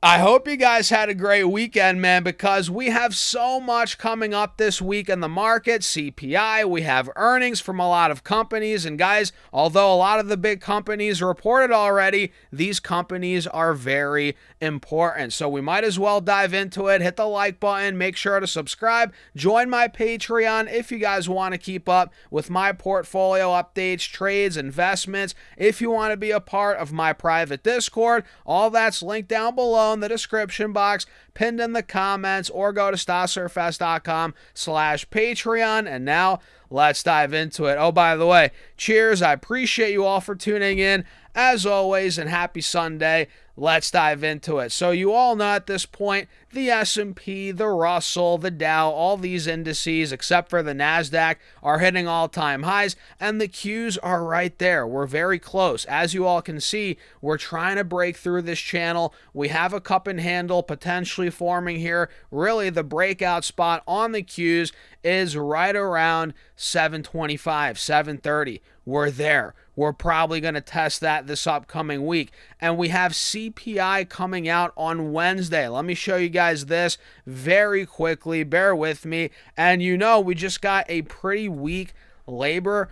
I hope you guys had a great weekend, man, because we have so much coming up this week in the market. CPI, we have earnings from a lot of companies. And guys, although a lot of the big companies reported already, these companies are very important. So we might as well dive into it. Hit the like button, make sure to subscribe, join my Patreon if you guys want to keep up with my portfolio updates, trades, investments. If you want to be a part of my private Discord, all that's linked down below in the description box, pinned in the comments, or go to stossurfest.com/Patreon. And now let's dive into it. Oh, by the way, cheers. I appreciate you all for tuning in as always, and happy Sunday. Let's dive into it. So you all know at this point, the S&P, the Russell, the Dow, all these indices, except for the NASDAQ, are hitting all-time highs, and the Qs are right there. We're very close. As you all can see, we're trying to break through this channel. We have a cup and handle potentially forming here. Really, the breakout spot on the Qs is right around 725, 730. We're there. We're probably going to test that this upcoming week. And we have CPI coming out on Wednesday. Let me show you guys this very quickly. Bear with me. And you know, we just got a pretty weak labor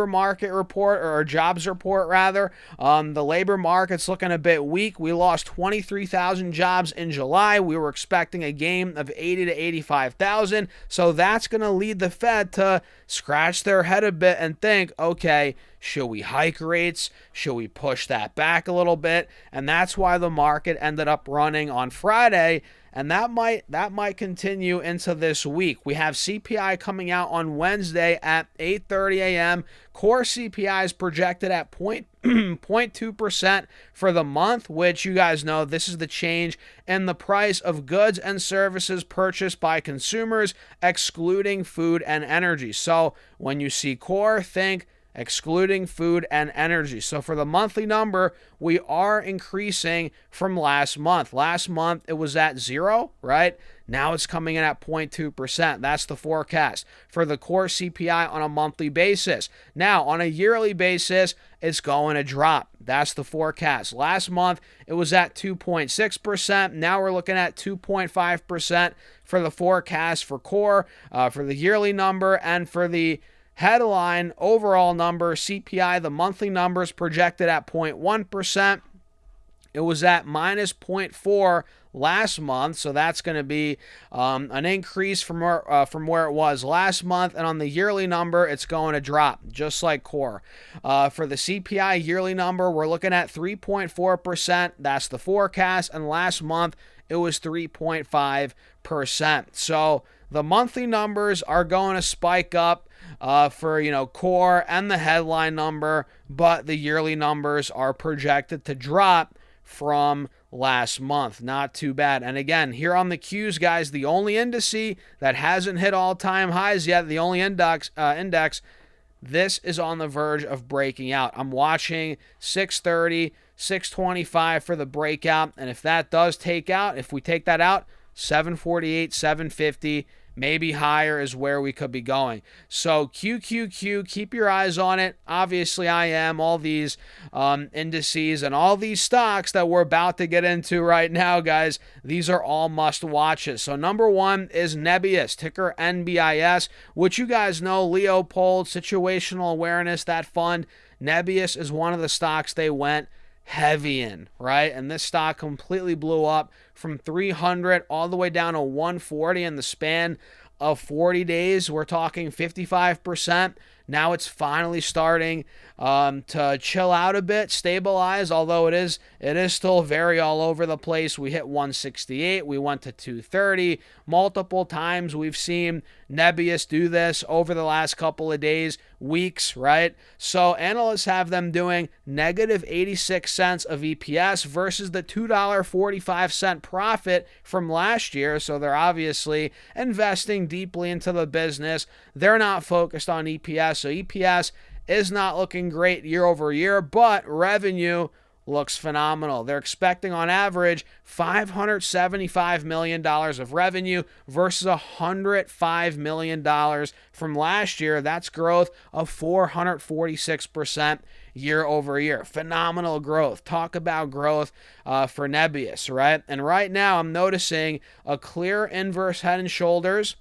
market report, or jobs report rather. The labor market's looking a bit weak. We lost 23,000 jobs in July. We were expecting a gain of 80 to 85,000. So that's going to lead the Fed to scratch their head a bit and think, okay, should we hike rates? Should we push that back a little bit? And that's why the market ended up running on Friday. And that might continue into this week. We have CPI coming out on Wednesday at 8:30 a.m. Core CPI is projected at 0.2% for the month, which you guys know this is the change in the price of goods and services purchased by consumers, excluding food and energy. So when you see core, think excluding food and energy. So for the monthly number, we are increasing from last month. Last month, it was at 0, right? Now it's coming in at 0.2%. That's the forecast for the core CPI on a monthly basis. Now, on a yearly basis, it's going to drop. That's the forecast. Last month, it was at 2.6%. Now we're looking at 2.5% for the forecast for core, for the yearly number, and for the headline overall number, CPI, the monthly numbers projected at 0.1%. It was at minus 0.4 last month, so that's going to be an increase from where it was last month. And on the yearly number, it's going to drop, just like core. For the CPI yearly number, we're looking at 3.4%. That's the forecast. And last month, it was 3.5%. So the monthly numbers are going to spike up for core and the headline number, but the yearly numbers are projected to drop from last month. Not too bad. And again, here on the Qs, guys, the only indice that hasn't hit all-time highs yet, the only index, this is on the verge of breaking out. I'm watching 630, 625 for the breakout, and if that does take out, if we take that out, 748, 750, maybe higher is where we could be going. So QQQ, keep your eyes on it. Obviously, I am. All these indices and all these stocks that we're about to get into right now, guys, these are all must watches. So number one is Nebius, ticker NBIS, which you guys know, Leopold, situational awareness, that fund. Nebius is one of the stocks they went heavy in, right? And this stock completely blew up from 300 all the way down to 140 in the span of 40 days. We're talking 55%. Now it's finally starting to chill out a bit, stabilize, although it is still very all over the place. We hit 168, we went to 230. Multiple times we've seen Nebius do this over the last couple of days, weeks, right? So analysts have them doing negative 86 cents of EPS versus the $2.45 profit from last year. So they're obviously investing deeply into the business. They're not focused on EPS. So EPS is not looking great year over year, but revenue looks phenomenal. They're expecting on average $575 million of revenue versus $105 million from last year. That's growth of 446% year over year. Phenomenal growth. Talk about growth for Nebius, right? And right now I'm noticing a clear inverse head and shoulders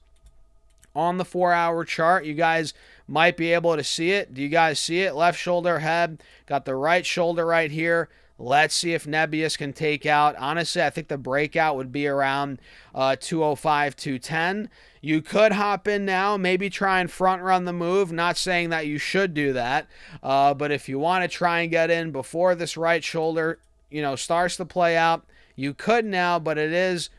on the 4-hour chart. You guys might be able to see it. Do you guys see it? Left shoulder head, got the right shoulder right here. Let's see if Nebius can take out. Honestly, I think the breakout would be around 205, 210. You could hop in now, maybe try and front run the move. Not saying that you should do that, but if you want to try and get in before this right shoulder, starts to play out, you could now, but it's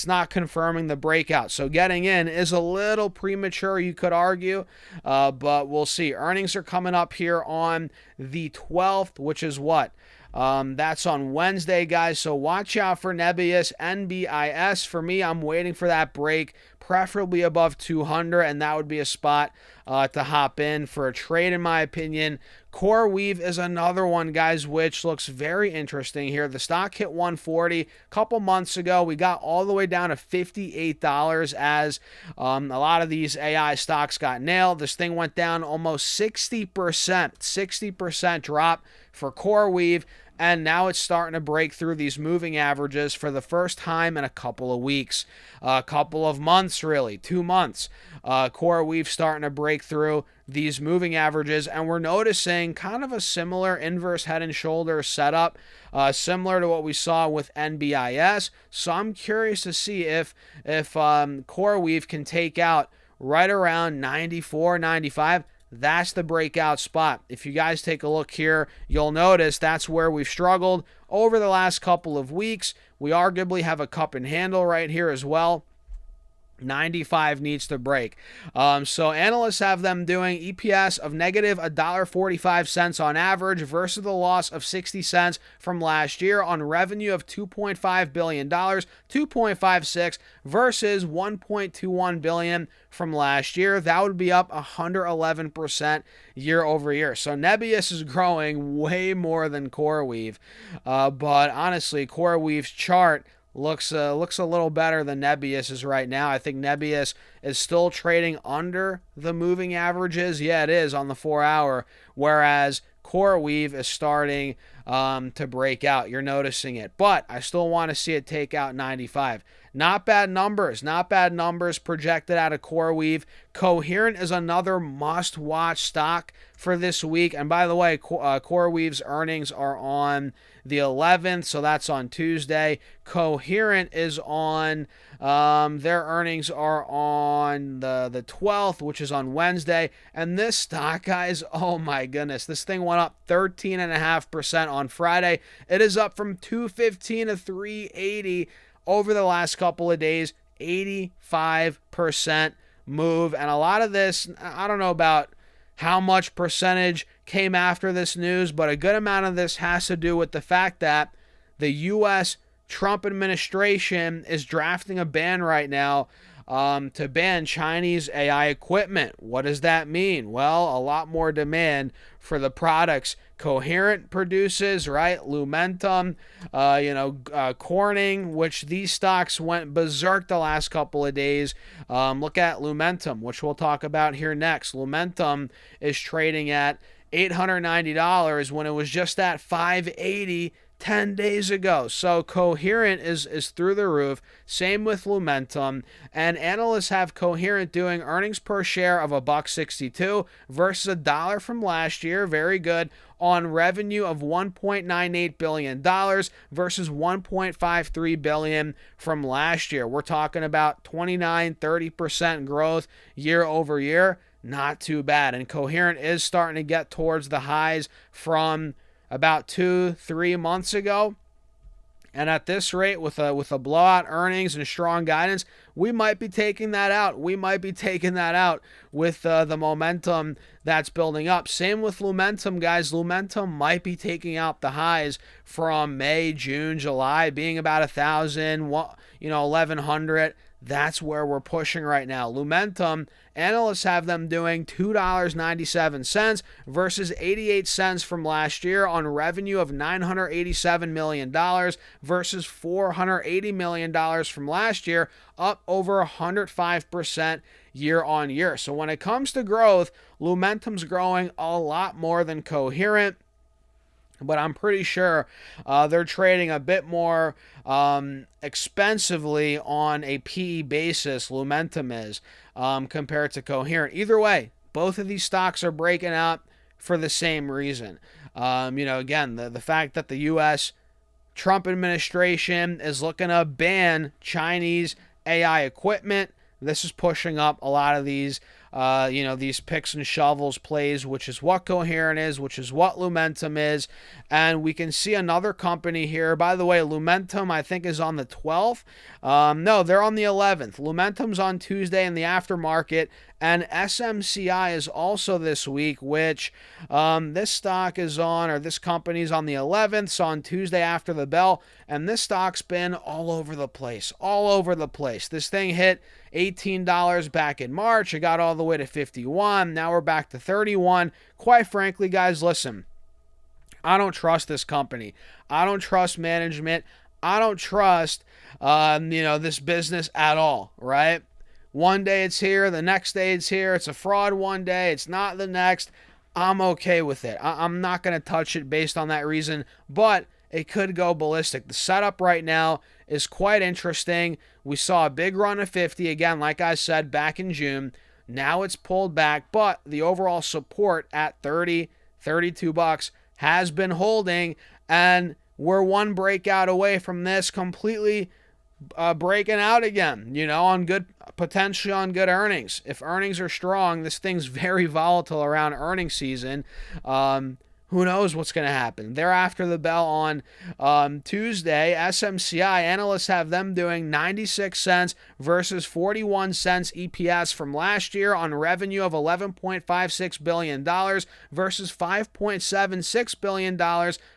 not confirming the breakout. So getting in is a little premature, you could argue, but we'll see. Earnings are coming up here on the 12th, which is what? That's on Wednesday, guys. So watch out for Nebius, NBIS. For me, I'm waiting for that break, preferably above 200, and that would be a spot to hop in for a trade, in my opinion. Coreweave is another one, guys, which looks very interesting here. The stock hit 140 a couple months ago. We got all the way down to $58 as a lot of these AI stocks got nailed. This thing went down almost 60% drop for Coreweave. And now it's starting to break through these moving averages for the first time in a couple of weeks, a couple of months, really, 2 months. Coreweave starting to break through these moving averages, and we're noticing kind of a similar inverse head and shoulder setup, similar to what we saw with NBIS. So I'm curious to see if Coreweave can take out right around 94, 95. That's the breakout spot. If you guys take a look here, you'll notice that's where we've struggled over the last couple of weeks. We arguably have a cup and handle right here as well. 95 needs to break. So analysts have them doing EPS of negative $1.45 on average versus the loss of 60 cents from last year on revenue of $2.5 billion, 2.56 versus $1.21 billion from last year. That would be up 111% year over year. So Nebius is growing way more than Coreweave. But honestly, Coreweave's chart looks a little better than Nebius's right now. I think Nebius is still trading under the moving averages. Yeah, it is on the 4-hour, whereas Coreweave is starting to break out. You're noticing it, but I still want to see it take out 95. Not bad numbers projected out of Coreweave. Coherent is another must-watch stock for this week. And by the way, Coreweave's earnings are on the 11th, so that's on Tuesday. Coherent is on, their earnings are on the 12th, which is on Wednesday. And this stock, guys, oh my goodness, this thing went up 13.5% on Friday. It is up from 215 to 380 over the last couple of days. 85% move. And a lot of this, I don't know about how much percentage came after this news, but a good amount of this has to do with the fact that the U.S. Trump administration is drafting a ban right now to ban Chinese AI equipment. What does that mean? Well, a lot more demand for the products Coherent produces, right? Lumentum, Corning, which these stocks went berserk the last couple of days. Look at Lumentum, which we'll talk about here next. Lumentum is trading at $890 when it was just at $580 10 days ago. So Coherent is through the roof. Same with Lumentum. And analysts have Coherent doing earnings per share of $1.62 versus $1 from last year. Very good. On revenue of $1.98 billion versus $1.53 billion from last year. We're talking about 29-30% growth year over year. Not too bad. And Coherent is starting to get towards the highs from about 2-3 months ago. And at this rate, with a blowout earnings and strong guidance, we might be taking that out. We might be taking that out with the momentum that's building up. Same with Lumentum, guys. Lumentum might be taking out the highs from May, June, July, being about 1,000, 1,100. That's where we're pushing right now. Lumentum, analysts have them doing $2.97 versus 88 cents from last year on revenue of $987 million versus $480 million from last year, up over 105% year on year. So when it comes to growth, Lumentum's growing a lot more than Coherent. but I'm pretty sure they're trading a bit more expensively on a PE basis. Lumentum is compared to Coherent. Either way, both of these stocks are breaking out for the same reason. Again, the fact that the U.S. Trump administration is looking to ban Chinese AI equipment. This is pushing up a lot of these these picks and shovels plays, which is what Coherent is, which is what Lumentum is. And we can see another company here. By the way, Lumentum, I think, is on the 12th. No, they're on the 11th. Lumentum's on Tuesday in the aftermarket. And SMCI is also this week, which this stock is on, or this company's on the 11th, so on Tuesday after the bell. And this stock's been all over the place, all over the place. This thing hit $18 back in March. It got all the way to 51. Now we're back to 31. Quite frankly, guys, listen, I don't trust this company. I don't trust management. I don't trust, this business at all, right? One day it's here, the next day it's here. It's a fraud one day, it's not the next. I'm okay with it. I'm not going to touch it based on that reason, but it could go ballistic. The setup right now is quite interesting. We saw a big run of 50, again, like I said, back in June. Now it's pulled back, but the overall support at 30, 32 bucks has been holding, and we're one breakout away from this completely breaking out again, potentially on good earnings. If earnings are strong, this thing's very volatile around earnings season. Who knows what's going to happen? They're after the bell on Tuesday. SMCI, analysts have them doing 96 cents versus 41 cents EPS from last year on revenue of $11.56 billion versus $5.76 billion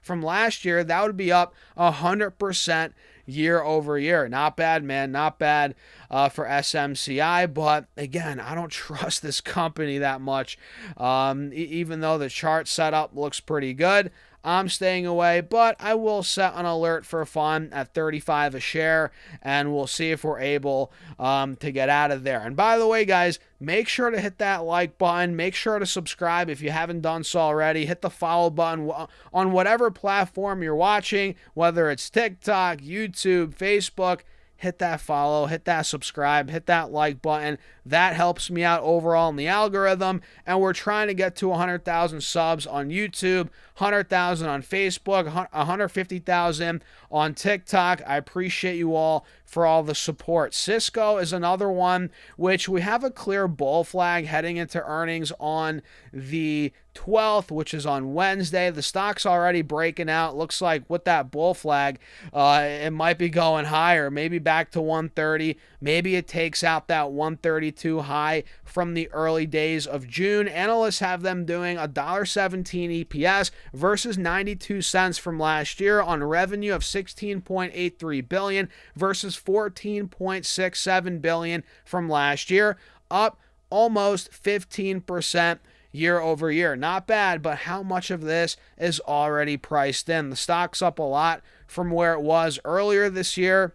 from last year. That would be up 100% year over year. Not bad, man. Not bad for SMCI. But again, I don't trust this company that much. Even though the chart setup looks pretty good, I'm staying away, but I will set an alert for fun at 35 a share, and we'll see if we're able to get out of there. And by the way, guys, make sure to hit that like button. Make sure to subscribe if you haven't done so already. Hit the follow button on whatever platform you're watching, whether it's TikTok, YouTube, Facebook. Hit that follow, hit that subscribe, hit that like button. That helps me out overall in the algorithm. And we're trying to get to 100,000 subs on YouTube, 100,000 on Facebook, 150,000 on TikTok. I appreciate you all for all the support. Cisco is another one which we have a clear bull flag heading into earnings on the 12th, which is on Wednesday. The stock's already breaking out. Looks like with that bull flag, it might be going higher, maybe back to 130. Maybe it takes out that 132 high from the early days of June. Analysts have them doing $1.17 EPS versus 92 cents from last year on revenue of $16.83 billion versus $14.67 billion from last year, up almost 15% year over year. Not bad, but how much of this is already priced in? The stock's up a lot from where it was earlier this year.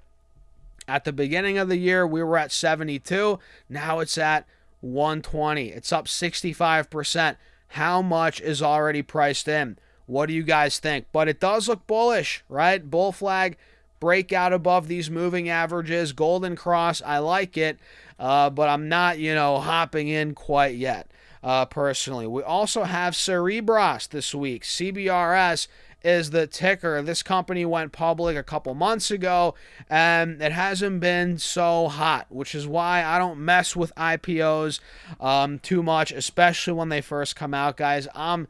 At the beginning of the year, we were at 72. Now it's at 120. It's up 65%. How much is already priced in? What do you guys think? But it does look bullish, right? Bull flag, breakout above these moving averages, golden cross. I like it, but I'm not, hopping in quite yet, personally. We also have Cerebras this week. CBRS is the ticker. This company went public a couple months ago, and it hasn't been so hot, which is why I don't mess with IPOs too much, especially when they first come out, guys. I'm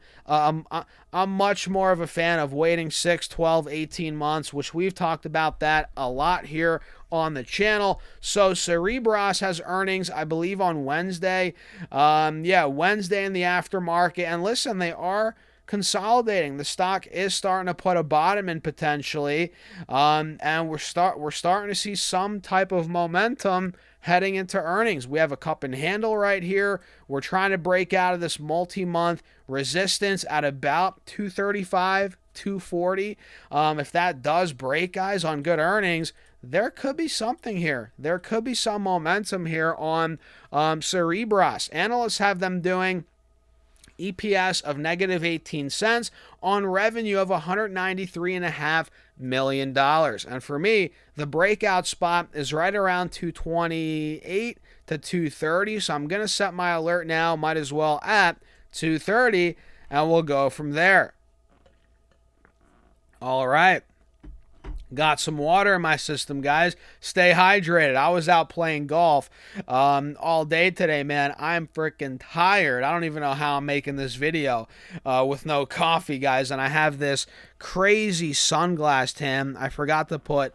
much more of a fan of waiting 6, 12, 18 months, which we've talked about that a lot here on the channel. So Cerebras has earnings, I believe, on Wednesday. Wednesday in the aftermarket. And listen, they are consolidating. The stock is starting to put a bottom in potentially, and we're starting to see some type of momentum heading into earnings. We have a cup and handle right here. We're trying to break out of this multi-month resistance at about 235, 240. If that does break, guys, on good earnings, there could be something here. There could be some momentum here on Cerebras. Analysts have them doing EPS of negative 18 cents on revenue of $193.5 million. And for me, the breakout spot is right around 228 to 230. So I'm going to set my alert now, might as well at 230, and we'll go from there. All right. Got some water in my system, guys. Stay hydrated. I was out playing golf all day today, man. I'm freaking tired. I don't even know how I'm making this video with no coffee, guys. And I have this crazy sunglass tan. I forgot to put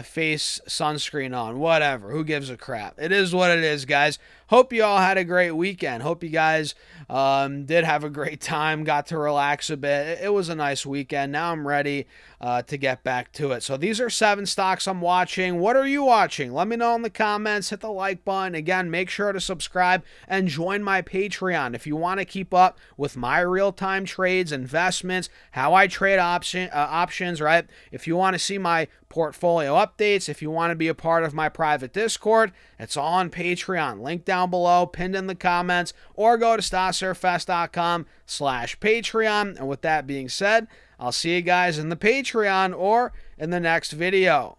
face sunscreen on. Whatever. Who gives a crap? It is what it is, guys. Hope you all had a great weekend. Hope you guys did have a great time. Got to relax a bit. It was a nice weekend. Now I'm ready to get back to it. So these are 7 stocks I'm watching. What are you watching? Let me know in the comments. Hit the like button. Again, make sure to subscribe and join my Patreon if you want to keep up with my real-time trades, investments, how I trade options, right? If you want to see my portfolio updates, if you want to be a part of my private Discord, it's all on Patreon. Link down below, pinned in the comments, or go to stocksurfest.com/Patreon. And with that being said, I'll see you guys in the Patreon or in the next video.